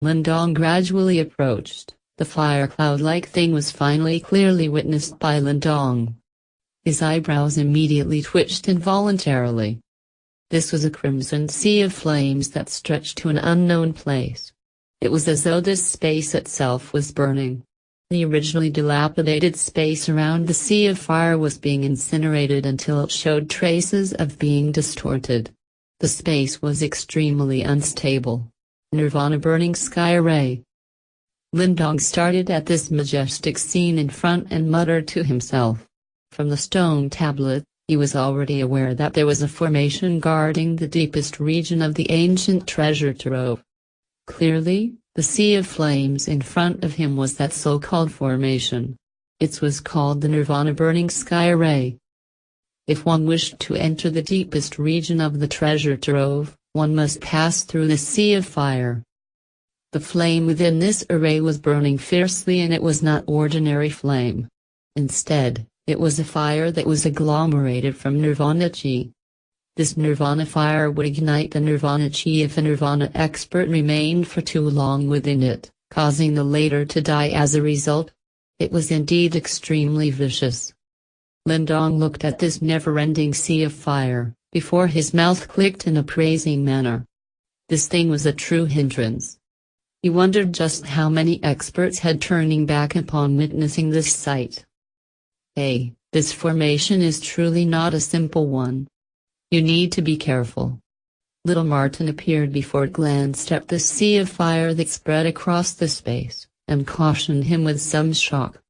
Lindong gradually approached. The fire cloud-like thing was finally clearly witnessed by Lindong. His eyebrows immediately twitched involuntarily. This was a crimson sea of flames that stretched to an unknown place. It was as though this space itself was burning. The originally dilapidated space around the sea of fire was being incinerated until it showed traces of being distorted. The space was extremely unstable. Nirvana burning sky array. Lindong started at this majestic scene in front and muttered to himself. From the stone tablet, he was already aware that there was a formation guarding the deepest region of the ancient treasure trove. Clearly, the sea of flames in front of him was that so-called formation. It was called the Nirvana burning sky array. If one wished to enter the deepest region of the treasure trove, one must pass through the sea of fire. The flame within this array was burning fiercely, and it was not ordinary flame. Instead, it was a fire that was agglomerated from Nirvana chi. This Nirvana fire would ignite the Nirvana chi if a Nirvana expert remained for too long within it, causing the latter to die as a result. It was indeed extremely vicious. Lindong looked at this never-ending sea of fire, before his mouth clicked in a praising manner. This thing was a true hindrance. He wondered just how many experts had turning back upon witnessing this sight. Hey, this formation is truly not a simple one. You need to be careful. Little Martin appeared before it glanced at the sea of fire that spread across the space, and cautioned him with some shock.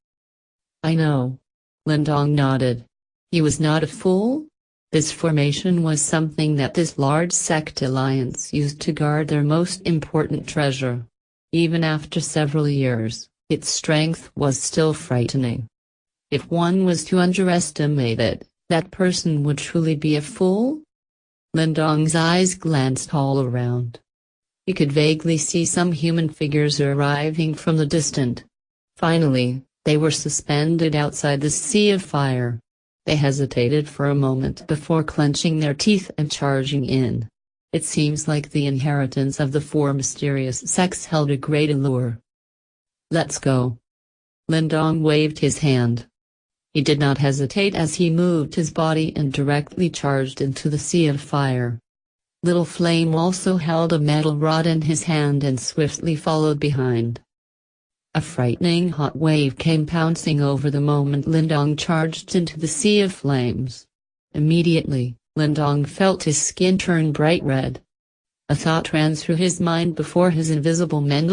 I know. Lindong nodded. He was not a fool. This formation was something that this large sect alliance used to guard their most important treasure. Even after several years, its strength was still frightening. If one was to underestimate it, that person would truly be a fool? Lindong's eyes glanced all around. He could vaguely see some human figures arriving from the distant. Finally, they were suspended outside the sea of fire. They hesitated for a moment before clenching their teeth and charging in. It seems like the inheritance of the four mysterious sects held a great allure. Let's go. Lindong waved his hand. He did not hesitate as he moved his body and directly charged into the sea of fire. Little Flame also held a metal rod in his hand and swiftly followed behind. A frightening hot wave came pouncing over the moment Lindong charged into the sea of flames. Immediately, Lindong felt his skin turn bright red. A thought ran through his mind before his invisible mental